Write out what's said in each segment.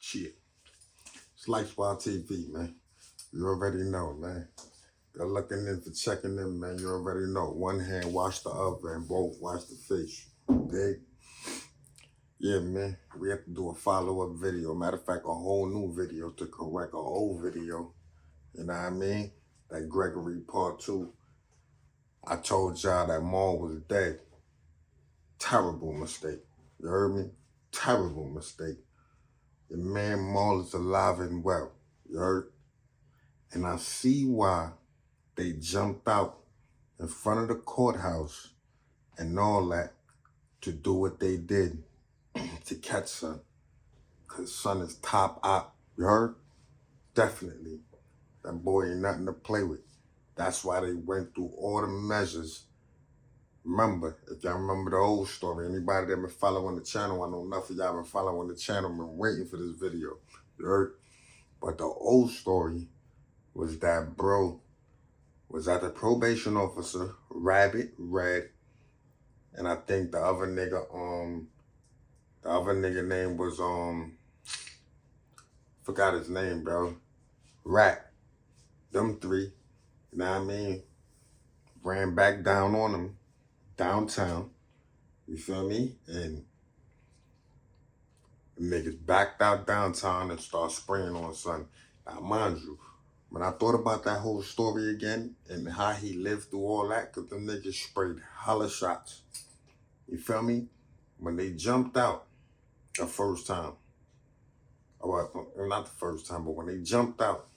Shit. It's Lifeswild TV, man. You already know, man. They're looking in for checking in, man. You already know. One hand wash the other and both wash the face. Dig? Yeah, man. We have to do a follow-up video. Matter of fact, a whole new video to correct an old video. You know what I mean? That Gregory part 2. I told y'all that Maul was dead. Terrible mistake. You heard me? Terrible mistake. The man Maul is alive and well. You heard? And I see why they jumped out in front of the courthouse and all that to do what they did to catch son. Cause son is top op. You heard? Definitely. That boy ain't nothing to play with. That's why they went through all the measures. Remember, if y'all remember the old story, anybody that been following the channel, I know enough of y'all been following the channel, been waiting for this video. You heard? But the old story was that bro was at the probation officer, Rabbit, Red, and I think the other nigga name was, forgot his name, bro. Rat. Them three, you know what I mean? Ran back down on him, downtown. You feel me? And the niggas backed out downtown and start spraying on son. Now, mind you, when I thought about that whole story again and how he lived through all that, because the niggas sprayed hella shots. You feel me? When they jumped out the first time, well, not the first time, but when they jumped out,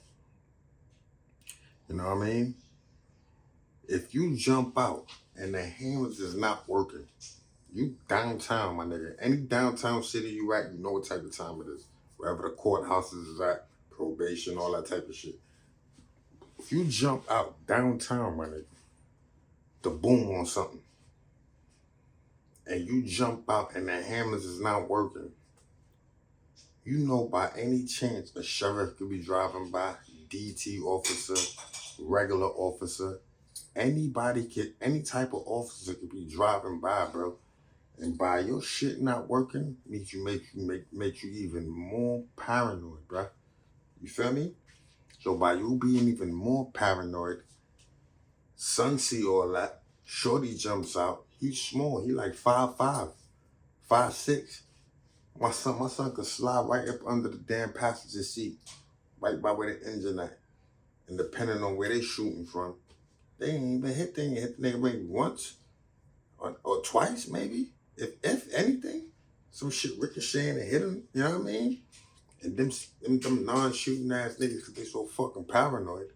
you know what I mean? If you jump out and the hammers is not working, you downtown, my nigga. Any downtown city you at, you know what type of time it is. Wherever the courthouses is at, probation, all that type of shit. If you jump out downtown, my nigga, to boom on something, and you jump out and the hammers is not working, you know by any chance a sheriff could be driving by, DT officer, regular officer, anybody could, any type of officer could be driving by, bro. And by your shit not working, makes you even more paranoid, bro. You feel me? So by you being even more paranoid, son see all that, shorty jumps out. He's small. He like 5'5", 5'6". My son could slide right up under the damn passenger seat, right by where the engine at. And depending on where they shooting from, they ain't even hit. They ain't hit the nigga maybe once or twice, maybe. If anything, some shit ricocheting and hit him. You know what I mean? And them non-shooting ass niggas, cause they so fucking paranoid.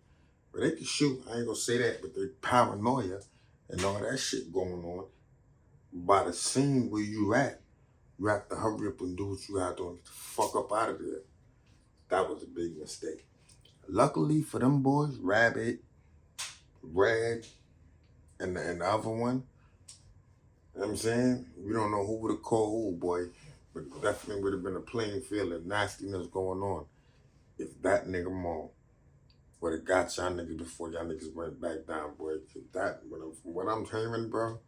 But they can shoot. I ain't gonna say that, but they paranoia and all that shit going on. By the scene where you have to hurry up and do what you have to and get the fuck up out of there. That was a big mistake. Luckily for them boys, Rabbit, Red, and the other one, you know what I'm saying? We don't know who would have called who, boy, but definitely would have been a playing field of nastiness going on if that nigga Maul would have got y'all niggas before y'all niggas went back down, boy. That, from what I'm hearing, bro,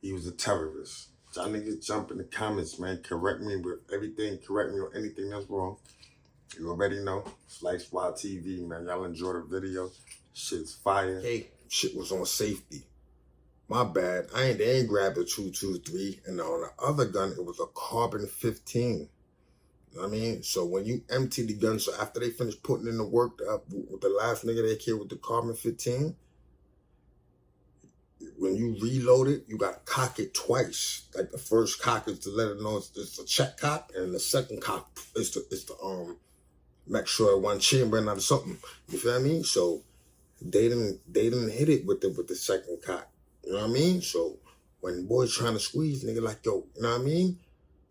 he was a terrorist. Y'all niggas jump in the comments, man. Correct me with everything. Correct me on anything that's wrong. You already know. It's Lifeswild TV, man. Y'all enjoy the video. Shit's fire. Hey, shit was on safety. My bad. They ain't grabbed a 223. And on the other gun, it was a carbon 15. You know what I mean? So when you empty the gun, so after they finish putting in the work with the last nigga they killed with the carbon 15, when you reload it, you got to cock it twice. Like the first cock is to let it know it's a check cock, and the second cock is to make sure it one chamber and not something. You feel what I mean? So they didn't hit it with the second cock. You know what I mean? So when boys trying to squeeze, nigga like, yo, you know what I mean?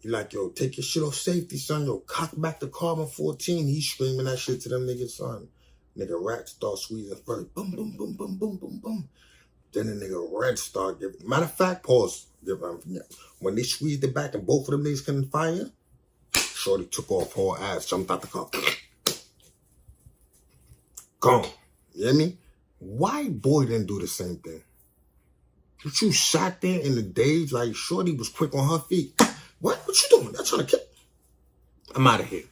He like, yo, take your shit off safety, son. Yo, cock back the carbon 14. He's screaming that shit to them niggas, son. Nigga Rat start squeezing first. Boom, boom, boom, boom, boom, boom, boom. Then the nigga Red start giving. Matter of fact, pause. When they squeezed it back and both of them niggas couldn't fire, shorty took off her ass, jumped out the car. Gone. You hear me? Why boy didn't do the same thing? But you sat there in the days like shorty was quick on her feet. What you doing? I'm trying to kill. I'm out of here.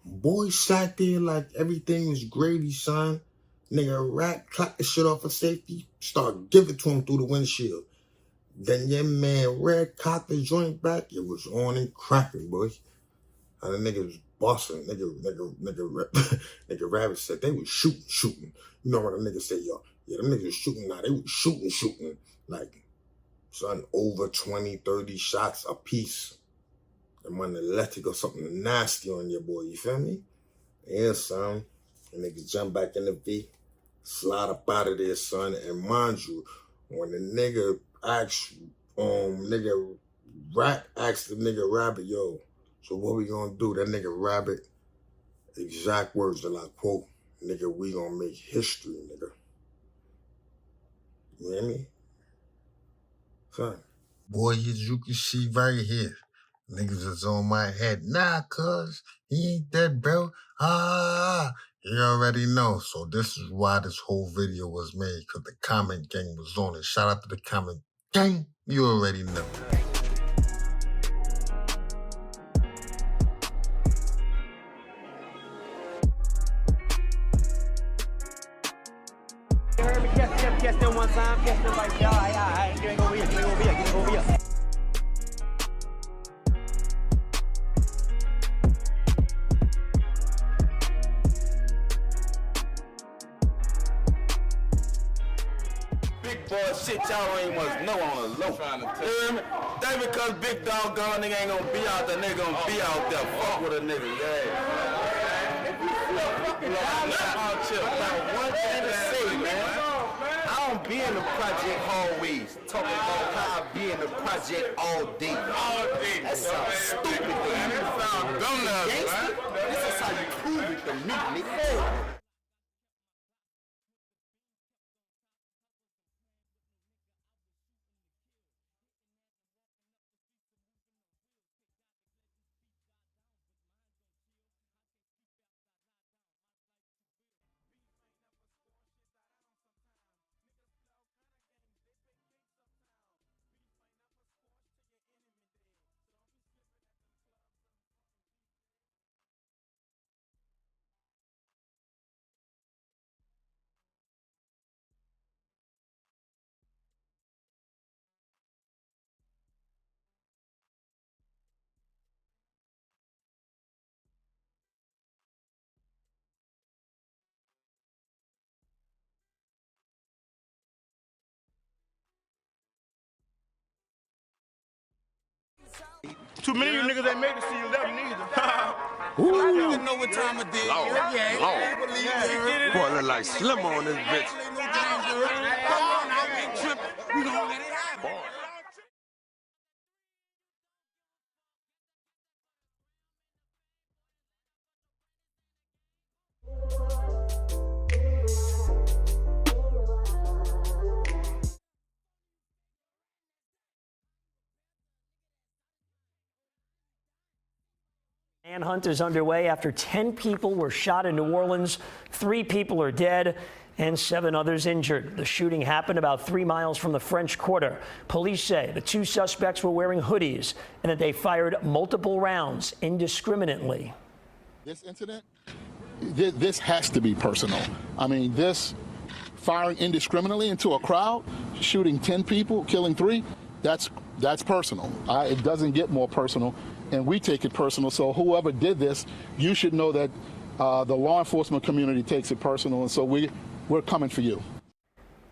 Boy sat there like everything was gravy, son. Nigga, rat clapped the shit off of safety, start giving to him through the windshield. Then your man Red cocked the joint back. It was on and cracking, boys. And the nigga was busting. Nigga Rabbit said they was shooting. You know what a nigga say, yo? Yeah, them niggas was shooting now. They was shooting. Like, son, over 20, 30 shots a piece. And when the electric or something nasty on your boy, you feel me? Yeah, son. And nigga jump back in the V, slide up out of there, son. And mind you, when the nigga asked, Rat asked the nigga Rabbit, yo, so what we gonna do? That nigga Rabbit, exact words that I quote, nigga, we gonna make history, nigga. You hear me? Son. Boy, as you can see right here, niggas is on my head. Nah, cuz, he ain't dead, bro. You already know. So this is why this whole video was made, because the comment gang was on it. Shout out to the comment gang. You already know. You heard me? Catch them one time. Catch them like, yeah, get over here. Big boy shit y'all ain't want to know on the low. Hear me? That because big dog gun nigga ain't gonna be out there, nigga gonna be out there. Fuck with a nigga, yeah. One thing to say, man. I don't be in the project always. Talking about how I be in the project all day. That sounds stupid to you. That sounds dumb now, man. This is how you prove it to me, nigga. Too many of you niggas ain't made it to see 11 either. I don't know what time of day. Lord. Boy, look like Slim on this bitch. We gonna let it happen. Manhunt is underway after 10 people were shot in New Orleans. 3 people are dead and 7 others injured. The shooting happened about 3 miles from the French Quarter. Police say the 2 suspects were wearing hoodies and that they fired multiple rounds indiscriminately. This incident, this has to be personal. I mean, this firing indiscriminately into a crowd, shooting 10 people, killing 3, that's personal. It doesn't get more personal. And we take it personal. So whoever did this, you should know that the law enforcement community takes it personal. And so we're coming for you.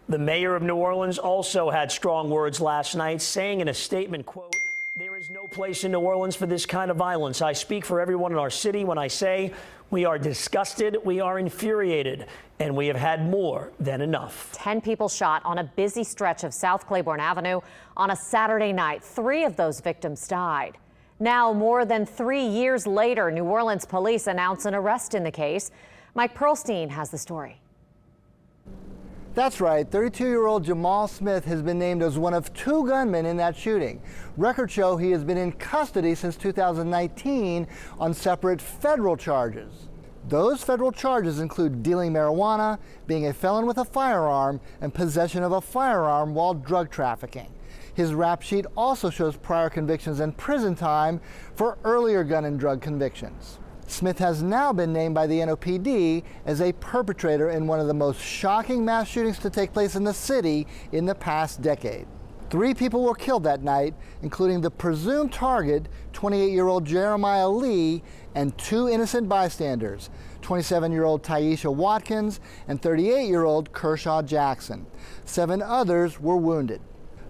The mayor of New Orleans also had strong words last night, saying in a statement, quote, "There is no place in New Orleans for this kind of violence. I speak for everyone in our city when I say we are disgusted, we are infuriated, and we have had more than enough." 10 people shot on a busy stretch of South Claiborne Avenue on a Saturday night. 3 of those victims died. Now, more than 3 years later, New Orleans police announce an arrest in the case. Mike Pearlstein has the story. That's right. 32-year-old Jamal Smith has been named as one of 2 gunmen in that shooting. Records show he has been in custody since 2019 on separate federal charges. Those federal charges include dealing marijuana, being a felon with a firearm, and possession of a firearm while drug trafficking. His rap sheet also shows prior convictions and prison time for earlier gun and drug convictions. Smith has now been named by the NOPD as a perpetrator in one of the most shocking mass shootings to take place in the city in the past decade. 3 people were killed that night, including the presumed target, 28-year-old Jeremiah Lee, and 2 innocent bystanders, 27-year-old Taisha Watkins and 38-year-old Kershaw Jackson. 7 others were wounded.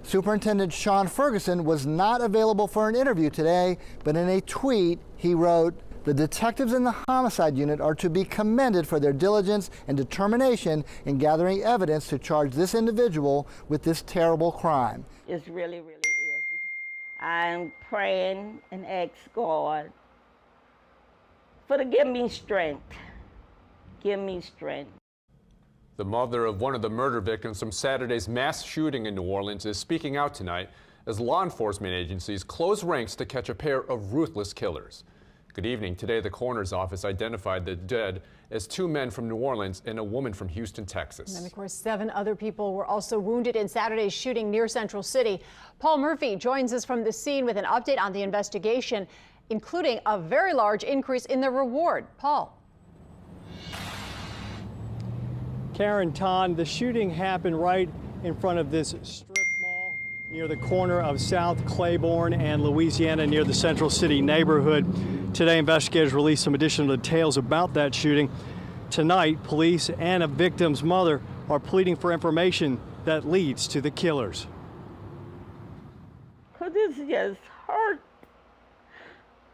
Superintendent Sean Ferguson was not available for an interview today, but in a tweet he wrote, "The detectives in the homicide unit are to be commended for their diligence and determination in gathering evidence to charge this individual with this terrible crime." It really is. I'm praying and ask God to give me strength. Give me strength. The mother of one of the murder victims from Saturday's mass shooting in New Orleans is speaking out tonight as law enforcement agencies close ranks to catch a pair of ruthless killers. Good evening. Today, the coroner's office identified the dead as 2 men from New Orleans and a woman from Houston, Texas. And of course, 7 other people were also wounded in Saturday's shooting near Central City. Paul Murphy joins us from the scene with an update on the investigation, including a very large increase in the reward. Paul. Karen, Ton, the shooting happened right in front of this strip mall near the corner of South Claiborne and Louisiana near the Central City neighborhood. Today, investigators released some additional details about that shooting. Tonight, police and a victim's mother are pleading for information that leads to the killers. Because this just hurt.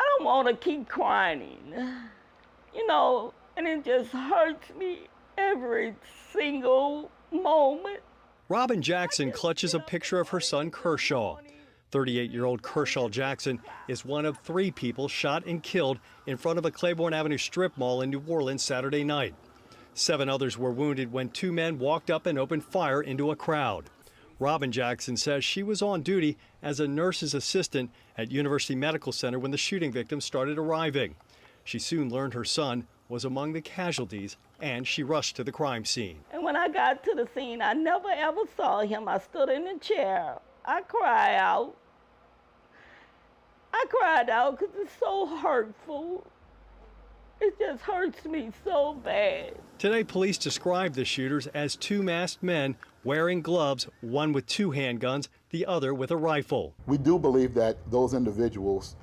I don't want to keep crying, and it just hurts me every single moment. Robin Jackson clutches a picture of her son Kershaw. 38-year-old Kershaw Jackson is one of 3 people shot and killed in front of a Claiborne Avenue strip mall in New Orleans Saturday night. 7 others were wounded when 2 men walked up and opened fire into a crowd. Robin Jackson says she was on duty as a nurse's assistant at University Medical Center when the shooting victims started arriving. She soon learned her son was among the casualties, and she rushed to the crime scene. And when I got to the scene, I never ever saw him. I stood in the chair. I cried out. Because it's so hurtful. It just hurts me so bad. Today, police described the shooters as 2 masked men wearing gloves, one with 2 handguns, the other with a rifle. We do believe that those individuals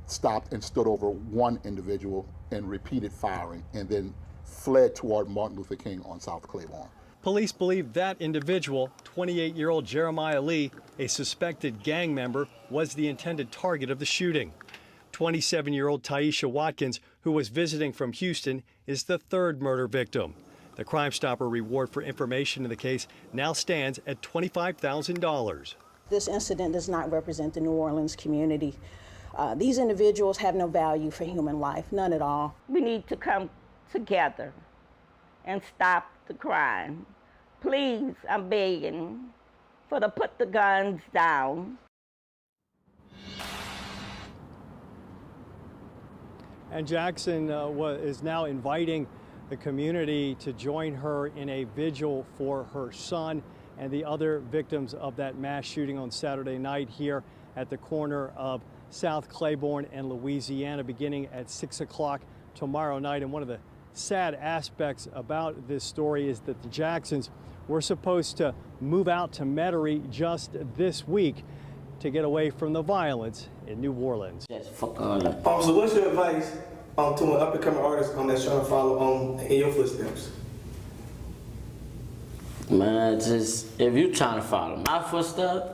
stopped and stood over one individual and repeated firing and then fled toward Martin Luther King on South Claiborne. Police believe that individual, 28-year-old Jeremiah Lee, a suspected gang member, was the intended target of the shooting. 27-year-old Taisha Watkins, who was visiting from Houston, is the 3rd murder victim. The Crime Stopper reward for information in the case now stands at $25,000. This incident does not represent the New Orleans community. These individuals have no value for human life, none at all. We need to come together and stop the crime. Please, I'm begging to put the guns down. And Jackson is now inviting the community to join her in a vigil for her son and the other victims of that mass shooting on Saturday night here at the corner of South Claiborne and Louisiana, beginning at 6 o'clock tomorrow night. And one of the sad aspects about this story is that the Jacksons were supposed to move out to Metairie just this week to get away from the violence in New Orleans. So what's your advice to an up-and-coming artist that's trying to follow in your footsteps? Man, just if you trying to follow my footsteps,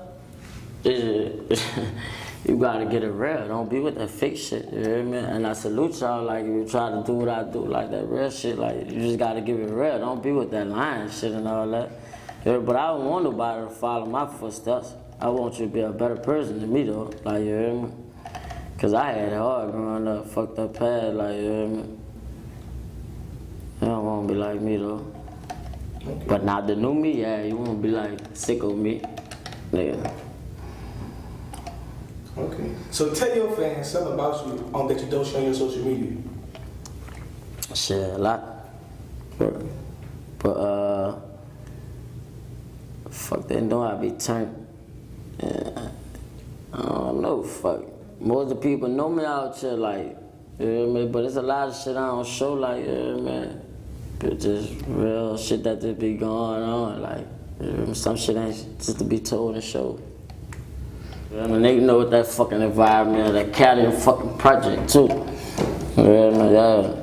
you gotta get it real. Don't be with that fake shit, you hear me? And I salute y'all, like, if you try to do what I do, like that real shit, like, you just gotta give it real. Don't be with that lying shit and all that. Yeah, but I don't want nobody to follow my footsteps. I want you to be a better person than me, though, like, you hear me? Cause I had it hard growing up, fucked up past, like, you hear me? You don't wanna be like me, though. Okay. But not the new me, yeah, you wanna be like sicko me, nigga. Okay. So tell your fans something about you that you don't show on your social media. Shit, a lot. But fuck, they know I be turned. Yeah. I don't know, fuck. Most of the people know me out here, like, You know what I mean? But it's a lot of shit I don't show, like, you know what I mean? But just real shit that just be going on, like, you know what I mean? Some shit ain't just to be told and showed. You know what I mean? They know what that fucking environment, that Cali fucking project too. You know what I mean? Yeah.